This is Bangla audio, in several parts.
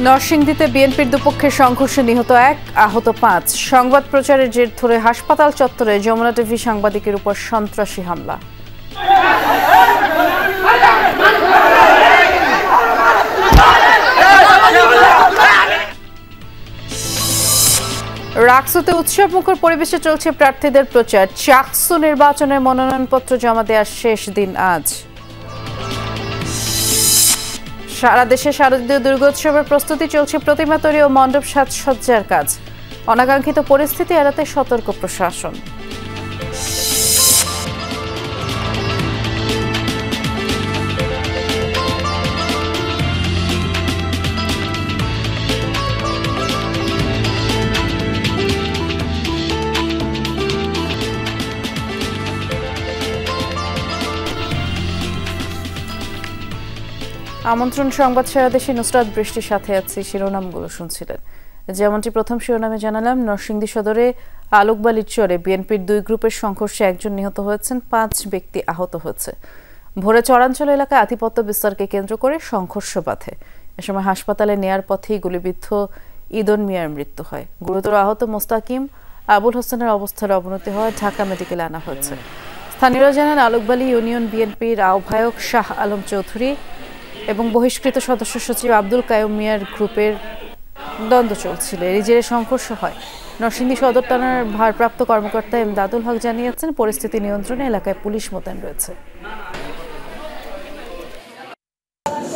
নরসিংদীতে বিএনপির দুপক্ষের সংঘর্ষে নিহত ১, আহত ৫। সংবাদ প্রচারের জের ধরে হাসপাতাল চত্বরে যমুনা টিভি সাংবাদিকের উপর সন্ত্রাসী হামলা। রাকসুতে উৎসবমুখর পরিবেশে চলছে প্রার্থীদের প্রচার। চাকসু নির্বাচনের মনোনয়নপত্র জমা দেওয়ার শেষ দিন আজ। সারা দেশে শারদীয় দুর্গোৎসবের প্রস্তুতি চলছে। প্রতিমা তৈরি ও মণ্ডপ সাজসজ্জার কাজ। অনাকাঙ্ক্ষিত পরিস্থিতি এড়াতে সতর্ক প্রশাসন। আমন্ত্রণ সংবাদ সারা দেশে নুসরাত বৃষ্টির সাথে আছি। শিরোনামগুলো শুনছিলেন। যেমনটি প্রথম শিরোনামে জানালাম, নরসিংদী সদরে আলোকবালির চরে বিএনপির 2 গ্রুপের সংঘর্ষে 1 জন নিহত হয়েছেন, 5 ব্যক্তি আহত হয়েছে। ভোরে চরাঞ্চল এলাকায় আধিপত্য বিস্তারকে কেন্দ্র করে সংঘর্ষ বাধে। এ সময় হাসপাতালে নেয়ার পথেই গুলিবিদ্ধ ইদন মিয়ার মৃত্যু হয়। গুরুতর আহত মোস্তাকিম আবুল হোসেনের অবস্থার অবনতি হয়, ঢাকা মেডিকেলে আনা হয়েছে। স্থানীয়রা জানান, আলোকবালি ইউনিয়ন বিএনপির আহ্বায়ক শাহ আলম চৌধুরী এবং বহিষ্কৃত সদস্য সচিব আব্দুল কায়ুম মিয়ার গ্রুপের দ্বন্দ্ব চলছিল। এরই জেরে সংঘর্ষ হয়। নরসিংদী সদর থানার ভারপ্রাপ্ত কর্মকর্তা এমদাদুল হক জানিয়েছেন, পরিস্থিতি নিয়ন্ত্রণে এলাকায় পুলিশ মোতায়েন রয়েছে।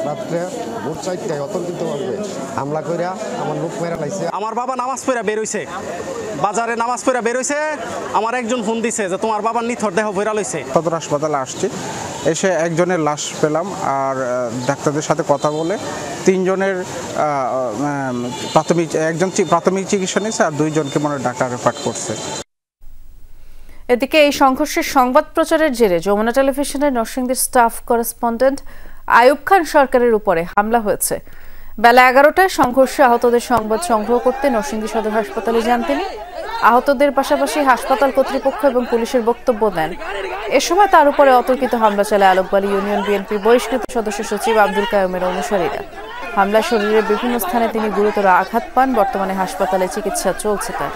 রাত্রে ভোর 4টায় অতর্কিতভাবে হামলা কইরা আমার লোক মেরা লাইছে। আমার বাবা নামাজ পড়া বের হইছে, বাজারে নামাজ পড়া বের হইছে। আমার একজন ফোন দিছে যে তোমার বাবার নিথর দেহ ভইরা লইছে। সদর হাসপাতালে আসছি, এসে একজনের লাশ পেলাম। আর ডাক্তারদের সাথে কথা বলে 3 জনের একজন প্রাথমিক চিকিৎসা নিয়েছে, আর 2 জনকে মনে ঢাকা রেফার করছে। এদিকে এই সংঘর্ষের সংবাদ প্রচারের জেরে যমুনা টেলিভিশনের নরসিংদীর স্টাফ করেসপন্ডেন্ট আয়ুব খান সরকারের উপরে হামলা হয়েছে। বেলা 11টায় সংঘর্ষে আহতদের সংবাদ সংগ্রহ করতে নরসিংদী সদর হাসপাতালে যান তিনি। আহতদের পাশাপাশি হাসপাতাল কর্তৃপক্ষ এবং পুলিশের বক্তব্য দেন। এ সময় তার উপরে অতর্কিত হামলা চালায় আলোকবালি ইউনিয়ন বিএনপির বহিষ্কৃত সদস্য সচিব আব্দুল কায়ুমের অনুসারীরা। হামলায় শরীরের বিভিন্ন স্থানে তিনি গুরুতর আঘাত পান। বর্তমানে হাসপাতালে চিকিৎসা চলছে তার।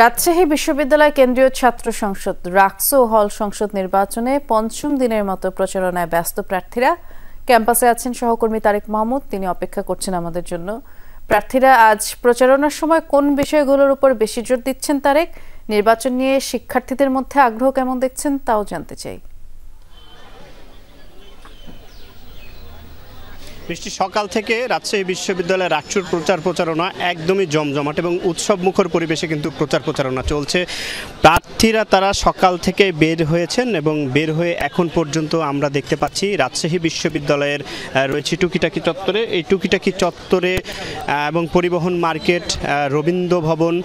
রাজশাহী বিশ্ববিদ্যালয় কেন্দ্রীয় ছাত্র সংসদ রাকসু হল সংসদ নির্বাচনে 5ম দিনের মতো প্রচারণায় ব্যস্ত প্রার্থীরা। ক্যাম্পাসে আছেন সহকর্মী তারেক মাহমুদ, তিনি অপেক্ষা করছেন আমাদের জন্য। প্রার্থীরা আজ প্রচারণার সময় কোন বিষয়গুলোর উপর বেশি জোর দিচ্ছেন তারেক? নির্বাচন নিয়ে শিক্ষার্থীদের মধ্যে আগ্রহ কেমন দেখছেন তাও জানতে চাই। বৃষ্টি সকাল থেকে রাজশাহী বিশ্ববিদ্যালয়ের রাকসুর প্রচারণা একদমই জমজমাট এবং উৎসবমুখর পরিবেশে কিন্তু প্রচারণা চলছে। প্রার্থীরা তারা সকাল থেকে বের হয়েছেন এবং বের হয়ে এখন পর্যন্ত আমরা দেখতে পাচ্ছি রাজশাহী বিশ্ববিদ্যালয়ের রয়েছে টুকিটাকি চত্বরে। এই টুকিটাকি চত্বরে এবং পরিবহন মার্কেট, রবীন্দ্র ভবন,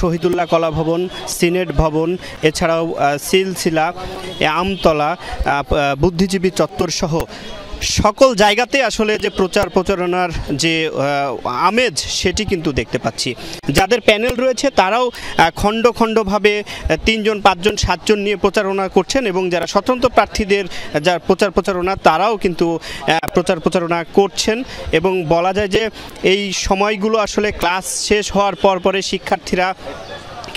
শহীদুল্লাহ কলা ভবন, সিনেট ভবন, এছাড়াও সিলসিলা, আমতলা, বুদ্ধিজীবী চত্বর সহ সকল জায়গাতে আসলে যে প্রচারণার যে আমেজ সেটি কিন্তু দেখতে পাচ্ছি। যাদের প্যানেল রয়েছে তারাও খণ্ডভাবে 3 জন 5 জন 7 জন নিয়ে প্রচারণা করছেন এবং যারা স্বতন্ত্র প্রার্থীদের যার প্রচারণা তারাও কিন্তু প্রচারণা করছেন। এবং বলা যায় যে এই সময়গুলো আসলে ক্লাস শেষ হওয়ার পরে শিক্ষার্থীরা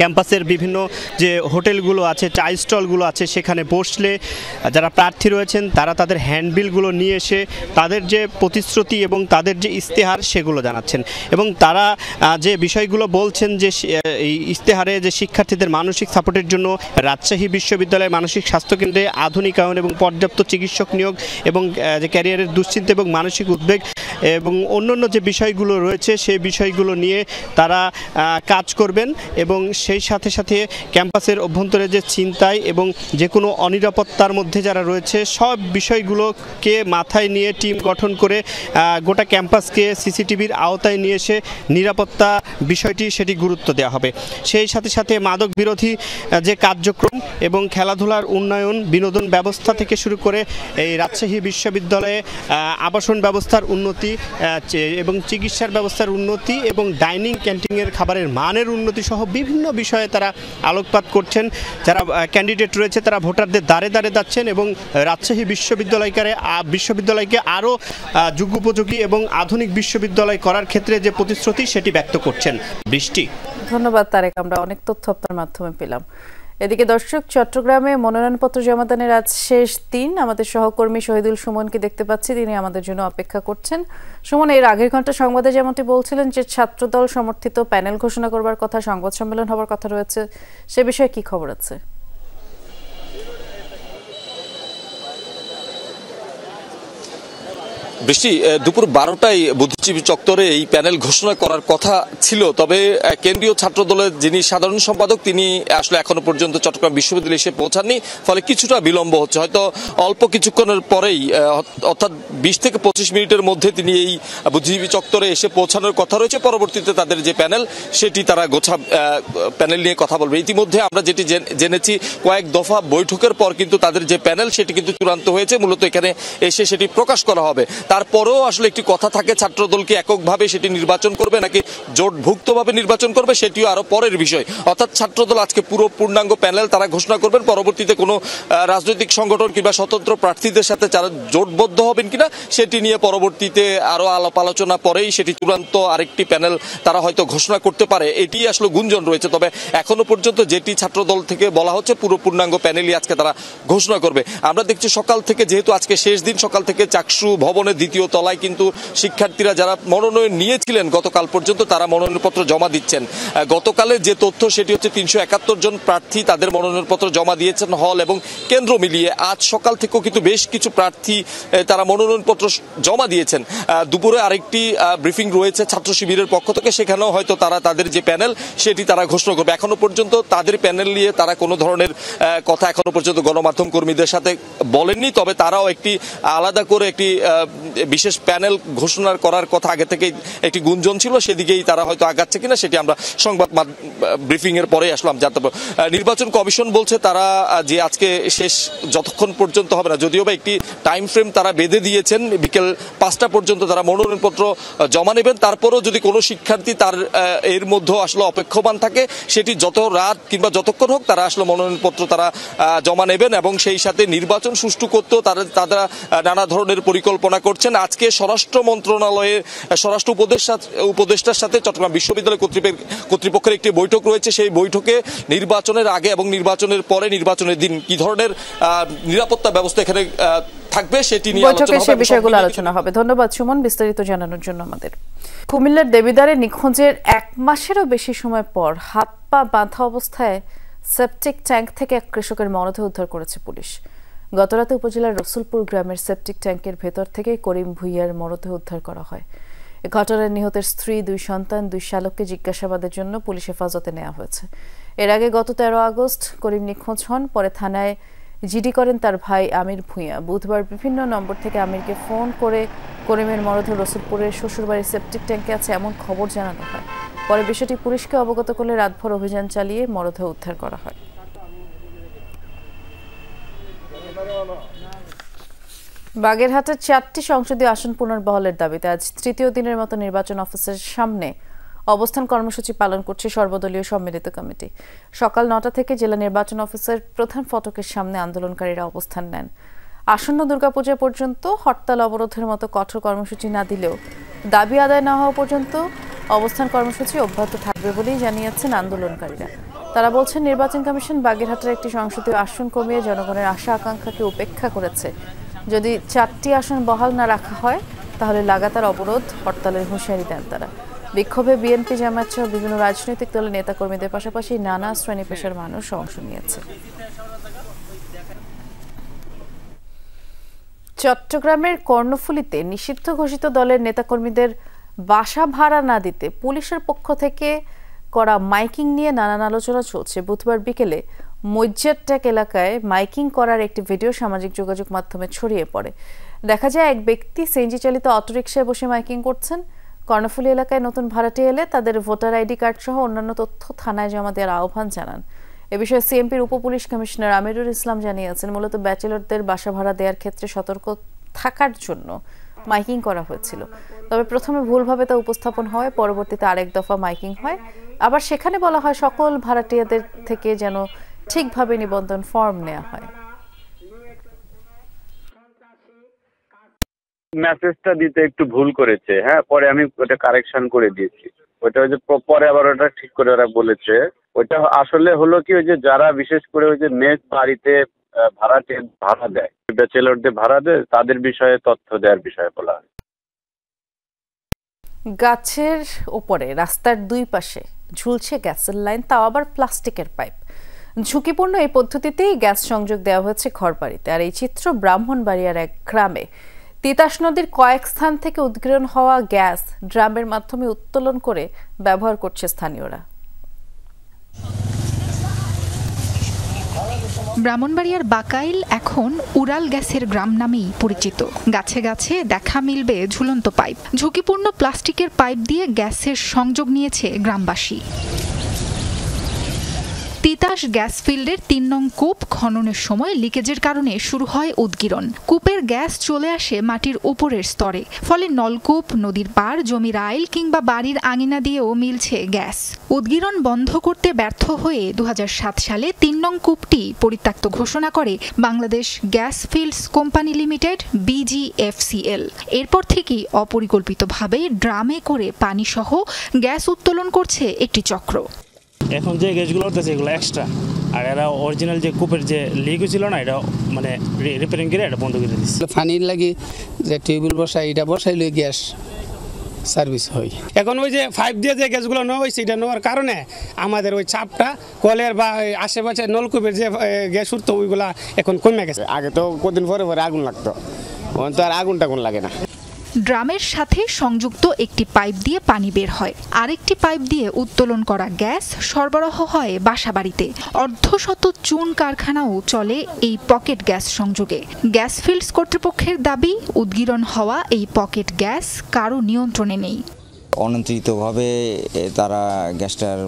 ক্যাম্পাসের বিভিন্ন যে হোটেলগুলো আছে, চা স্টলগুলো আছে, সেখানে বসলে যারা প্রার্থী রয়েছেন তারা তাদের হ্যান্ডবিলগুলো নিয়ে এসে তাদের যে প্রতিশ্রুতি এবং তাদের যে ইস্তেহার সেগুলো জানাচ্ছেন। এবং তারা যে বিষয়গুলো বলছেন যে এই ইস্তেহারে যে শিক্ষার্থীদের মানসিক সাপোর্টের জন্য রাজশাহী বিশ্ববিদ্যালয়ের মানসিক স্বাস্থ্যকেন্দ্রে আধুনিকায়ন এবং পর্যাপ্ত চিকিৎসক নিয়োগ এবং যে ক্যারিয়ারের দুশ্চিন্তা এবং মানসিক উদ্বেগ এবং অন্যান্য যে বিষয়গুলো রয়েছে সেই বিষয়গুলো নিয়ে তারা কাজ করবেন। এবং সেই সাথে সাথে ক্যাম্পাসের অভ্যন্তরে যে ছিনতাই এবং যে কোনো অনিরাপত্তার মধ্যে যারা রয়েছে সব বিষয়গুলোকে মাথায় নিয়ে টিম গঠন করে গোটা ক্যাম্পাসকে সিসিটিভির আওতায় নিয়ে এসে নিরাপত্তা বিষয়টি সেটি গুরুত্ব দেওয়া হবে। সেই সাথে সাথে মাদক বিরোধী যে কার্যক্রম এবং খেলাধুলার উন্নয়ন, বিনোদন ব্যবস্থা থেকে শুরু করে এই রাজশাহী বিশ্ববিদ্যালয়ে আবাসন ব্যবস্থার উন্নতি এবং চিকিৎসার ব্যবস্থার উন্নতি এবং ডাইনিং ক্যান্টিনের খাবারের মানের উন্নতি সহ বিভিন্ন বিষয়ে তারা আলোকপাত করছেন। যারা ক্যান্ডিডেট রয়েছে তারা ভোটারদের দ্বারে দ্বারে যাচ্ছেন এবং রাজশাহী বিশ্ববিদ্যালয়কে আরও যুগোপযোগী এবং আধুনিক বিশ্ববিদ্যালয় করার ক্ষেত্রে যে প্রতিশ্রুতি সেটি ব্যক্ত করছেন। বৃষ্টি, ধন্যবাদ তারেক, আমরা অনেক তথ্য আপনার মাধ্যমে পেলাম। এদিকে দর্শক, চট্টগ্রামে মনোনয়নপত্র জমাদানের আজ শেষ দিন। আমাদের সহকর্মী শহীদুল সুমনকে দেখতে পাচ্ছি, তিনি আমাদের জন্য অপেক্ষা করছেন। সুমন, এর আগের ঘন্টা সংবাদে যেমনটি বলছিলেন যে ছাত্রদল সমর্থিত প্যানেল ঘোষণা করবার কথা, সংবাদ সম্মেলন হবার কথা রয়েছে, সে বিষয়ে কি খবর আছে? বৃষ্টি, দুপুর 12টায় বুদ্ধিজীবী চত্বরে এই প্যানেল ঘোষণা করার কথা ছিল, তবে কেন্দ্রীয় ছাত্র দলের যিনি সাধারণ সম্পাদক তিনি আসলে এখনো পর্যন্ত চট্টগ্রাম বিশ্ববিদ্যালয়ে এসে পৌঁছাননি, ফলে কিছুটা বিলম্ব হচ্ছে। হয়তো অল্প কিছুক্ষণের পরেই, অর্থাৎ 20 থেকে 25 মিনিটের মধ্যে তিনি এই বুদ্ধিজীবী চত্বরে এসে পৌঁছানোর কথা রয়েছে। পরবর্তীতে তাদের যে প্যানেল সেটি তারা প্যানেল নিয়ে কথা বলবে। ইতিমধ্যে আমরা যেটি জেনেছি, কয়েক দফা বৈঠকের পর কিন্তু তাদের যে প্যানেল সেটি কিন্তু চূড়ান্ত হয়েছে, মূলত এখানে এসে সেটি প্রকাশ করা হবে। তারপরেও আসলে একটি কথা থাকে, ছাত্রদলকে এককভাবে সেটি নির্বাচন করবে নাকি জোটভুক্তভাবে নির্বাচন করবে সেটিও আরো পরের বিষয়। অর্থাৎ ছাত্রদল আজকে পুরো পূর্ণাঙ্গ প্যানেল তারা ঘোষণা করবেন, পরবর্তীতে কোনো রাজনৈতিক সংগঠন কিংবা স্বতন্ত্র প্রার্থীদের সাথে যারা জোটবদ্ধ হবেন কিনা সেটি নিয়ে পরবর্তীতে আরো আলাপ আলোচনা পরেই সেটি চূড়ান্ত আরেকটি প্যানেল তারা হয়তো ঘোষণা করতে পারে, এটি আসলে গুঞ্জন রয়েছে। তবে এখনো পর্যন্ত যেটি ছাত্রদল থেকে বলা হচ্ছে, পুরো পূর্ণাঙ্গ প্যানেলই আজকে তারা ঘোষণা করবে। আমরা দেখছি সকাল থেকে, যেহেতু আজকে শেষ দিন, সকাল থেকে চাকসু ভবনের দ্বিতীয় তলায় কিন্তু শিক্ষার্থীরা যারা মনোনয়ন নিয়েছিলেন গতকাল পর্যন্ত তারা মনোনয়নপত্র জমা দিচ্ছেন। গতকালের যে তথ্য সেটি হচ্ছে 371 জন প্রার্থী তাদের মনোনয়নপত্র জমা দিয়েছেন হল এবং কেন্দ্র মিলিয়ে। আজ সকাল থেকেও কিন্তু বেশ কিছু প্রার্থী তারা মনোনয়নপত্র জমা দিয়েছেন। দুপুরে আরেকটি ব্রিফিং রয়েছে ছাত্র শিবিরের পক্ষ থেকে, সেখানেও হয়তো তারা তাদের যে প্যানেল সেটি তারা ঘোষণা করবে। এখনো পর্যন্ত তাদের প্যানেল নিয়ে তারা কোনো ধরনের কথা এখনো পর্যন্ত গণমাধ্যম কর্মীদের সাথে বলেননি, তবে তারাও একটি আলাদা করে একটি বিশেষ প্যানেল ঘোষণা করার কথা আগে থেকে একটি গুঞ্জন ছিল, সেদিকেই তারা হয়তো আগাচ্ছে কিনা সেটি আমরা সংবাদ ব্রিফিং এর পরে আসলাম জানতে পারবো। নির্বাচন কমিশন বলছে তারা যে আজকে শেষ যতক্ষণ পর্যন্ত হবে না, যদিও বা একটি টাইম ফ্রেম তারা বেঁধে দিয়েছেন, বিকেল 5টা পর্যন্ত তারা মনোনয়নপত্র জমা নেবেন। তারপরেও যদি কোনো শিক্ষার্থী তার এর মধ্যে আসলে অপেক্ষমান থাকে, সেটি যত রাত কিংবা যতক্ষণ হোক তারা আসলে মনোনয়নপত্র তারা জমা নেবেন এবং সেই সাথে নির্বাচন সুষ্ঠু করতেও তারা নানা ধরনের পরিকল্পনা করছেন। আজকে স্বরাষ্ট্র মন্ত্রণালয়ের স্বরাষ্ট্র উপদেষ্টার সাথে চট্টগ্রাম বিশ্ববিদ্যালয় কর্তৃপক্ষের একটি বৈঠক রয়েছে। সেই বৈঠকে নির্বাচনের আগে এবং নির্বাচনের পরে, নির্বাচনের দিন কি ধরনের নিরাপত্তা ব্যবস্থা এখানে থাকবে সেটি নিয়ে আলোচনা হবে। ধন্যবাদ সুমন বিস্তারিত জানানোর জন্য আমাদের। কুমিল্লার দেবিদ্বারে নিখোঁজের 1 মাসেরও বেশি সময় পর হাত পা বাঁধা অবস্থায় সেপটিক ট্যাঙ্ক থেকে এক কৃষকের মরদেহ উদ্ধার করেছে পুলিশ। গতরাতে উপজেলার রসুলপুর গ্রামের সেপটিক ট্যাঙ্কের ভেতর থেকে করিম ভুইয়ার মরদেহ উদ্ধার করা হয়। এ ঘটনায় নিহতের স্ত্রী, 2 সন্তান, 2 শালককে জিজ্ঞাসাবাদের জন্য পুলিশ হেফাজতে নেওয়া হয়েছে। এর আগে গত 13 আগস্ট করিম নিখোঁজ হন, পরে থানায় জিডি করেন তার ভাই আমির ভুঁইয়া। বুধবার বিভিন্ন নম্বর থেকে আমিরকে ফোন করে করিমের মরদেহ রসুলপুরের শ্বশুরবাড়ির সেপটিক ট্যাঙ্কে আছে এমন খবর জানানো হয়। পরে বিষয়টি পুলিশকে অবগত করলে রাতভর অভিযান চালিয়ে মরদেহ উদ্ধার করা হয়। বাগেরহাটের 4টি সংসদীয় আসন পুনর্বহালের দাবিতে আজ তৃতীয় দিনের মতো নির্বাচন অফিসের সামনে অবস্থান কর্মসূচি পালন করছে সর্বদলীয় সম্মিলিত কমিটি। সকাল 9টা থেকে জেলা নির্বাচন অফিসের প্রধান ফটকের সামনে আন্দোলনকারীরা অবস্থান নেন। আসন্ন দুর্গাপূজা পর্যন্ত হরতাল অবরোধের মতো কঠোর কর্মসূচি না দিলেও দাবি আদায় না হওয়া পর্যন্ত অবস্থান কর্মসূচি অব্যাহত থাকবে বলেই জানিয়েছেন আন্দোলনকারীরা। তারা বলছেন, নির্বাচন কমিশন বাগেরহাটের একটি সংসদীয় আসন কমিয়ে জনগণের আশা আকাঙ্ক্ষাকে উপেক্ষা করেছে। যদি 4টি আসন বহাল না রাখা হয় তাহলে লাগাতার অবরোধ, হরতালের হুঁশিয়ারি দেন তারা। বিক্ষোভে বিএনপি, জামায়াত সহ বিভিন্ন রাজনৈতিক দলের নেতাকর্মীদের পাশাপাশি নানা শ্রেণী পেশার মানুষ অংশ নিয়েছে। চট্টগ্রামের কর্ণফুলীতে নিষিদ্ধ ঘোষিত দলের নেতাকর্মীদের বাসা ভাড়া না দিতে পুলিশের পক্ষ থেকে করা মাইকিং নিয়ে নানান আলোচনা চলছে। বুধবার বিকেলে মজ্জারটেক এলাকায় মাইকিং করার একটি ভিডিও সামাজিক যোগাযোগ মাধ্যমে ছড়িয়ে পড়ে। দেখা যায় এক ব্যক্তি সিএনজি চালিত অটোরিকশায় বসে মাইকিং করছেন। কর্ণফুলী এলাকায় নতুন ভাড়াটে এলে তাদের ভোটার আইডি কার্ড সহ অন্যান্য তথ্য থানায় জমা দেওয়ার আহ্বান জানান। এ বিষয়ে সিএমপির উপপুলিশ কমিশনার আমিরুল ইসলাম জানিয়েছেন, মূলত ব্যাচেলরদের বাসা ভাড়া দেওয়ার ক্ষেত্রে সতর্ক থাকার জন্য মাইকিং করা হয়েছিল। তবে প্রথমে ভুলভাবে তা উপস্থাপন হয়, পরবর্তীতে আরেক দফা মাইকিং হয়। আবার সেখানে বলা হয় সকল ভাড়াটিয়াদের থেকে যেন ঠিকভাবে নিবন্ধন ফর্ম নেওয়া হয়। মেসেজটা দিতে একটু ভুল করেছে, হ্যাঁ, পরে আমি ওটা কারেকশন করে দিয়েছি। ওটা ওই যে পরে আবার ওটা ঠিক করে ওরা বলেছে। ওটা আসলে হলো কি, ওই যে যারা বিশেষ করে ওই যে মেস বাড়িতে ভাড়া দেয়, ব্যাচেলরদের ভাড়া দেয়, তাদের বিষয়ে তথ্য দেওয়ার বিষয়ে বলা হয়। গাছের ওপরে রাস্তার দুই পাশে ঝুলছে গ্যাসের লাইন, তাও আবার প্লাস্টিকের পাইপ। ঝুঁকিপূর্ণ এই পদ্ধতিতেই গ্যাস সংযোগ দেওয়া হয়েছে ঘরবাড়িতে। আর এই চিত্র ব্রাহ্মণবাড়িয়ার এক গ্রামে। তিতাস নদীর কয়েক স্থান থেকে উদ্গীরণ হওয়া গ্যাস ড্রামের মাধ্যমে উত্তোলন করে ব্যবহার করছে স্থানীয়রা। ব্রাহ্মণবাড়িয়ার বাকাইল এখন উড়াল গ্যাসের গ্রাম নামেই পরিচিত। গাছে গাছে দেখা মিলবে ঝুলন্ত পাইপ। ঝুঁকিপূর্ণ প্লাস্টিকের পাইপ দিয়ে গ্যাসের সংযোগ নিয়েছে গ্রামবাসী। তিতাস গ্যাস ফিল্ডের ৩ নং কূপ খননের সময় লিকেজের কারণে শুরু হয় উদ্গীরণ। কূপের গ্যাস চলে আসে মাটির উপরের স্তরে, ফলে নলকূপ, নদীর পাড়, জমির আইল কিংবা বাড়ির আঙিনা দিয়েও মিলছে গ্যাস। উদ্গীরণ বন্ধ করতে ব্যর্থ হয়ে ২০০৭ সালে ৩ নং কূপটি পরিত্যক্ত ঘোষণা করে Bangladesh gas fields company limited BGFCL। এরপর থেকেই অপরিকল্পিতভাবে ড্রামে করে পানিসহ গ্যাস উত্তোলন করছে একটি চক্র। এখন যে গ্যাসগুলো হতেছে এগুলো এক্সট্রা, আর এরা অরিজিনাল যে কূপের যে লিক হয়েছিল না, এটা মানে রিপেয়ারিং করে এটা বন্ধ করে দিচ্ছে। পানির লাগে যে টিউবওয়েল বসাই, এটা বসাইলে গ্যাস সার্ভিস হয়। এখন ওই যে 5 দিয়ে যে গ্যাসগুলো নেওয়া হয়েছে, এটা নেওয়ার কারণে আমাদের ওই চাপটা কলের বা আশেপাশে নলকূপের যে গ্যাস উঠতো ওইগুলা এখন কমে গেছে। আগে তো কদিন পরে পরে আগুন লাগতো, এখন তো আর আগুন টাগুন লাগে না। ড্রামের সাথে সংযুক্ত একটি পাইপ দিয়ে পানি বের হয়, আরেকটি পাইপ দিয়ে উত্তোলন করা গ্যাস সরবরাহ হয় বাসাবাড়িতে। অর্ধশত চুন কারখানাও চলে এই পকেট গ্যাস সংযোগে। গ্যাস ফিল্ডস কর্তৃপক্ষের দাবি, উদ্গীরণ হওয়া এই পকেট গ্যাস কারো নিয়ন্ত্রণে নেই। অনিয়ন্ত্রিতভাবে তারা গ্যাসটার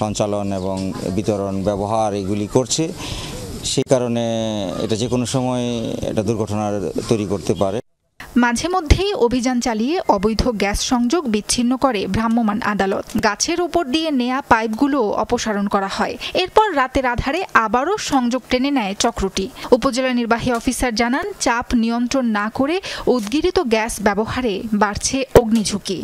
সঞ্চালন এবং বিতরণ, ব্যবহার এগুলি করছে। সেই কারণে এটা যে কোনো সময় এটা দুর্ঘটনার তৈরি করতে পারে। মাঝে মধ্যেই অভিযান চালিয়ে অবৈধ গ্যাস সংযোগ বিচ্ছিন্ন করে ভ্রাম্যমাণ আদালত। গাছের উপর দিয়ে নেয়া পাইপগুলো অপসারণ করা হয়। এরপর রাতের আধারে আবারও সংযোগ টেনে নেয় চক্রটি। উপজেলা নির্বাহী অফিসার জানান, চাপ নিয়ন্ত্রণ না করে উদ্গীরিত গ্যাস ব্যবহারে বাড়ছে অগ্নিঝুঁকি।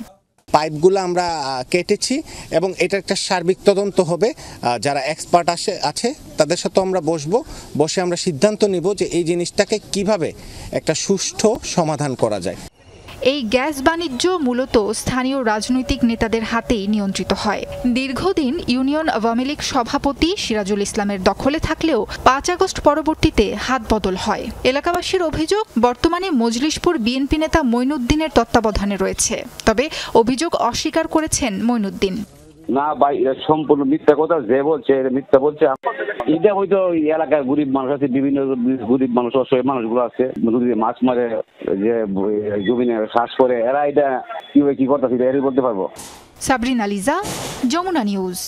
পাইপগুলো আমরা কেটেছি এবং এটা একটা সার্বিক তদন্ত হবে। যারা এক্সপার্ট আছে তাদের সাথে আমরা বসে আমরা সিদ্ধান্ত নিব যে এই জিনিসটাকে কিভাবে একটা সুষ্ঠু সমাধান করা যায়। এই গ্যাস বাণিজ্য মূলত স্থানীয় রাজনৈতিক নেতাদের হাতেই নিয়ন্ত্রিত হয়। দীর্ঘদিন ইউনিয়ন আওয়ামী লীগ সভাপতি সিরাজুল ইসলামের দখলে থাকলেও ৫ আগস্ট পরবর্তীতে হাত বদল হয়। এলাকাবাসীর অভিযোগ, বর্তমানে মজলিশপুর বিএনপি নেতা মঈনুদ্দিনের তত্ত্বাবধানে রয়েছে। তবে অভিযোগ অস্বীকার করেছেন মঈনুদ্দিন। না ভাই, এটা সম্পূর্ণ মিথ্যা কথা। যে বলছে মিথ্যা বলছে। এটা হয়তো এলাকার গরিব মানুষ আছে, বিভিন্ন গরিব মানুষ, অসহায় মানুষগুলো আছে, নদীতে মাছ মারে, যে জমিনে চাষ করে, এরা এটা কি করতেছে এটা বলতে পারবো। সাবরিনা লিজা, যমুনা নিউজ।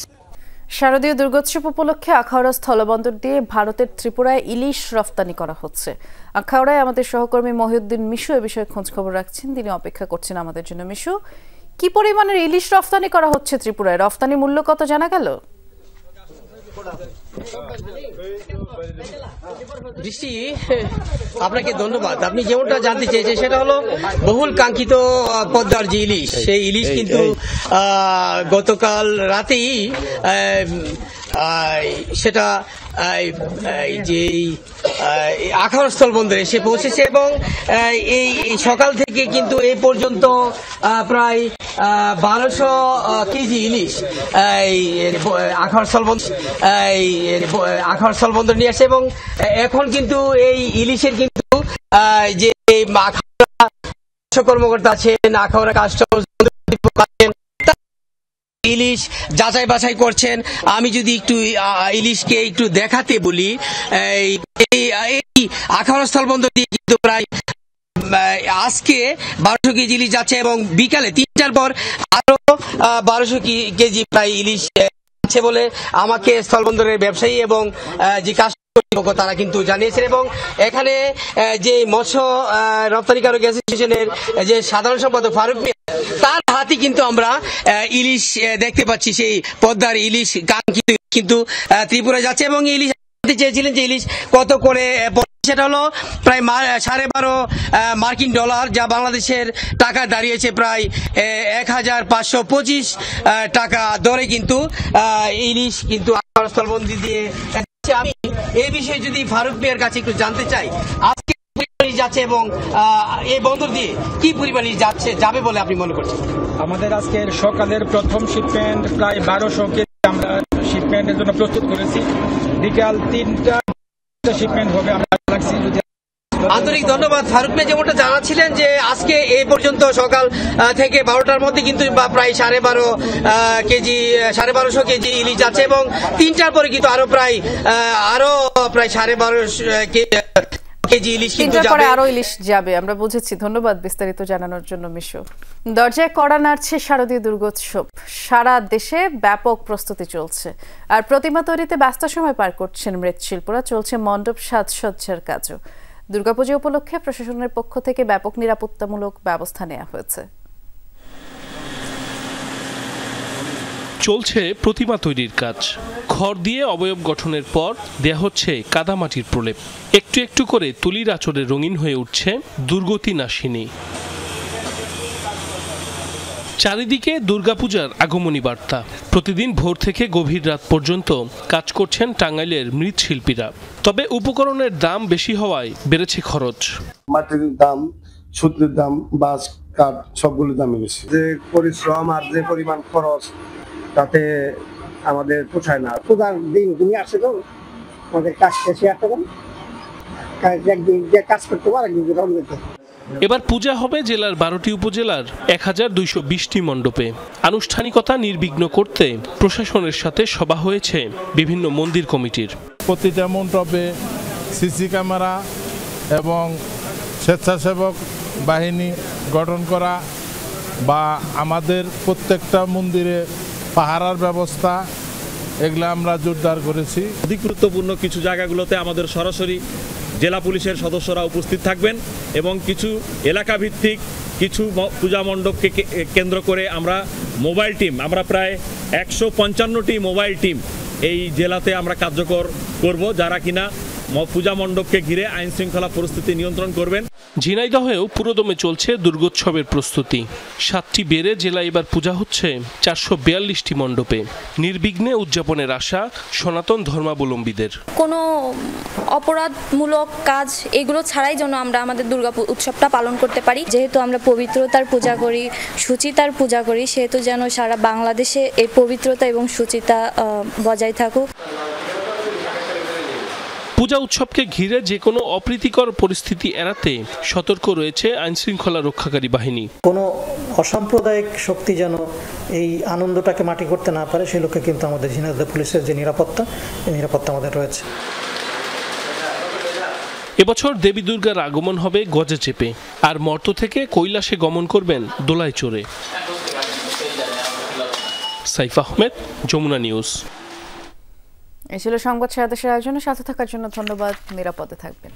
শারদীয় দুর্গোৎসব উপলক্ষে আখাউড়া স্থলবন্দর দিয়ে ভারতের ত্রিপুরায় ইলিশ রফতানি করা হচ্ছে। আখাউড়ায় আমাদের সহকর্মী মহিউদ্দিন মিশু এ বিষয়ে খোঁজ খবর রাখছেন। তিনি অপেক্ষা করছেন আমাদের জন্য। মিশু, কি পরিমাণের ইলিশ রফতানি করা হচ্ছে ত্রিপুরায়? রফতানি মূল্য কত জানা গেল? দৃষ্টি, আপনাকে ধন্যবাদ। আপনি যেমনটা জানতে চেয়েছেন সেটা হলো বহুল কাঙ্ক্ষিত পদ্মার যে ইলিশ, সেই ইলিশ কিন্তু গতকাল রাতেই সেটা যে আখাউড়া স্থলবন্দরে এসে পৌঁছেছে এবং এই সকাল থেকে কিন্তু এই পর্যন্ত প্রায় 1200 কেজি ইলিশ আখাউড়া স্থলবন্দর নিয়ে আসে এবং এখন কিন্তু এই ইলিশের কিন্তু যে কর্মকর্তা আছেন, আখাউড়া কাস্টমস আছেন, ইলিশ যাচাই বাছাই করছেন। আমি যদি একটু ইলিশকে একটু দেখাতে বলি, এই আখাউড়া স্থলবন্দর দিয়ে কিন্তু প্রায় আজকে 1200 কেজি ইলিশ যাচ্ছে এবং বিকালে 3টার পর আরো 1200 কেজি প্রায় ইলিশ আছে বলে আমাকে স্থলবন্দরের ব্যবসায়ী এবং যে কর্তৃপক্ষ তারা কিন্তু জানিয়েছেন। এবং এখানে যে মৎস্য রপ্তানিকারক অ্যাসোসিয়েশনের যে সাধারণ সম্পাদক ফারুক মিয়া, তার হাতে কিন্তু আমরা ইলিশ দেখতে পাচ্ছি, সেই পদ্মার ইলিশ কিন্তু ত্রিপুরা যাচ্ছে। এবং ইলিশ চেয়েছিলেন যে ইলিশ কত করে, সেটা হলো প্রায় 12.5 মার্কিন ডলার, যা বাংলাদেশের টাকা দাঁড়িয়েছে প্রায় 1525 টাকা দরে কিন্তু ইলিশ কিন্তু স্থলবন্দি দিয়ে। আমি এই বিষয়ে যদি ফারুক মিয়ার কাছে একটু জানতে চাই, আজকে যাচ্ছে এবং এই বন্দর দিয়ে কি পরিমাণে যাবে বলে আপনি মনে করছেন? আমাদের আজকের সকালের প্রথম শিপমেন্ট প্রায় 1200 কেজি আমরা শিপমেন্টের জন্য প্রস্তুত করেছি। বিকাল 3টা শিপমেন্ট হবে আমরা লাগছি। আন্তরিক ধন্যবাদ। ফারুক মিয়া যেমনটা জানাচ্ছিলেন যে আজকে এই পর্যন্ত সকাল থেকে 12টার মধ্যে কিন্তু প্রায় 1250 কেজি ইলিশ যাচ্ছে এবং 3টার পরে কিন্তু আরো প্রায় 12.5 কেজি ইলিশ কিন্তু যাবে। আরো ইলিশ যাবে, আমরা বুঝেছি। ধন্যবাদ বিস্তারিত জানানোর জন্য মিশু। দরজায় কড়া নাড়ছে শারদীয় দুর্গোৎসব। সারা দেশে ব্যাপক প্রস্তুতি চলছে, আর প্রতিমা তৈরিতে ব্যস্ত সময় পার করছেন মৃৎশিল্পরা। চলছে মণ্ডপ সাজসজ্জার কাজও। দুর্গাপূজা উপলক্ষে প্রশাসনের পক্ষ থেকে ব্যাপক নিরাপত্তামূলক ব্যবস্থা নেওয়া হয়েছে। চলছে প্রতিমা তৈরির কাজ। খড় দিয়ে অবয়ব গঠনের পর দেয়া হচ্ছে কাদামাটির প্রলেপ। একটু একটু করে তুলির আঁচড়ে রঙিন হয়ে উঠছে দুর্গতি নাশিনী। চারিদিকে দুর্গাপূজার আগমনী বার্তা। প্রতিদিন ভোর থেকে গভীর রাত পর্যন্ত কাজ করছেন টাঙ্গাইলের মৃৎশিল্পীরা। তবে উপকরণের দাম বেশি হওয়ায় বেড়েছে খরচ। মাটির দাম, সুতলির দাম, বাঁশ, কাঠ সবগুলোর দামই বেশি। যে পরিশ্রম আর যে পরিমাণ খরচ, তাতে আমাদের পোষায় না। পূজার দিন তুমি আসে তো আমাদের কাজ শেষে আসতে পারেন, একদিন যে কাজ করতে পারে একদিন রং দিতে। এবার পূজা হবে জেলার 12টি উপজেলার 1220টি মণ্ডপে। আনুষ্ঠানিকতা নির্বিঘ্ন করতে প্রশাসনের সাথে সভা হয়েছে বিভিন্ন মন্দির কমিটির। প্রতিটা মণ্ডপে সিসি ক্যামেরা এবং স্বেচ্ছাসেবক বাহিনী গঠন করা বা আমাদের প্রত্যেকটা মন্দিরে পাহারার ব্যবস্থা, এগুলো আমরা জোরদার করেছি। অধিক গুরুত্বপূর্ণ কিছু জায়গাগুলোতে আমাদের সরাসরি জেলা পুলিশের সদস্যরা উপস্থিত থাকবেন এবং কিছু এলাকা ভিত্তিক কিছু পূজা মণ্ডপকে কেন্দ্র করে আমরা মোবাইল টিম, আমরা প্রায় 155টি মোবাইল টিম এই জেলাতে আমরা কার্যকর করব, যারা কিনা পূজা মণ্ডপকে ঘিরে আইন শৃঙ্খলা পরিস্থিতি নিয়ন্ত্রণ করবেন। ঝিনাইদহেও পুরোদমে চলছে দুর্গোৎসবের প্রস্তুতি। 7টি বেড়ে জেলায় এবার পূজা হচ্ছে 442টি মণ্ডপে। নির্বিঘ্নে উদযাপনের আশা সনাতন ধর্মাবলম্বীদের। কোনো অপরাধমূলক কাজ এগুলো ছাড়াই যেন আমরা আমাদের দুর্গা উৎসবটা পালন করতে পারি। যেহেতু আমরা পবিত্রতার পূজা করি, শুচিতার পূজা করি, সেহেতু যেন সারা বাংলাদেশে এই পবিত্রতা এবং শুচিতা বজায় থাকুক। পূজা উৎসবকে ঘিরে যে কোনো অপ্রীতিকর পরিস্থিতি এড়াতে সতর্ক রয়েছে আইনশৃঙ্খলা রক্ষাকারী বাহিনী। কোনো অসাম্প্রদায়িক শক্তি যেন এই আনন্দটাকে মাটি করতে না পারে, সেই লক্ষ্যে কিন্তু আমাদের ঝিনাইদহ পুলিশের যে নিরাপত্তা, এই নিরাপত্তা আমাদের রয়েছে। এবছর দেবী দুর্গার আগমন হবে গজে চেপে, আর মর্ত থেকে কৈলাসে গমন করবেন দোলায় চড়ে। সাইফ আহমেদ, যমুনা নিউজ। এই ছিল সংবাদ সারা দেশের আয়োজনে। সাথে থাকার জন্য ধন্যবাদ। নিরাপদে থাকবেন।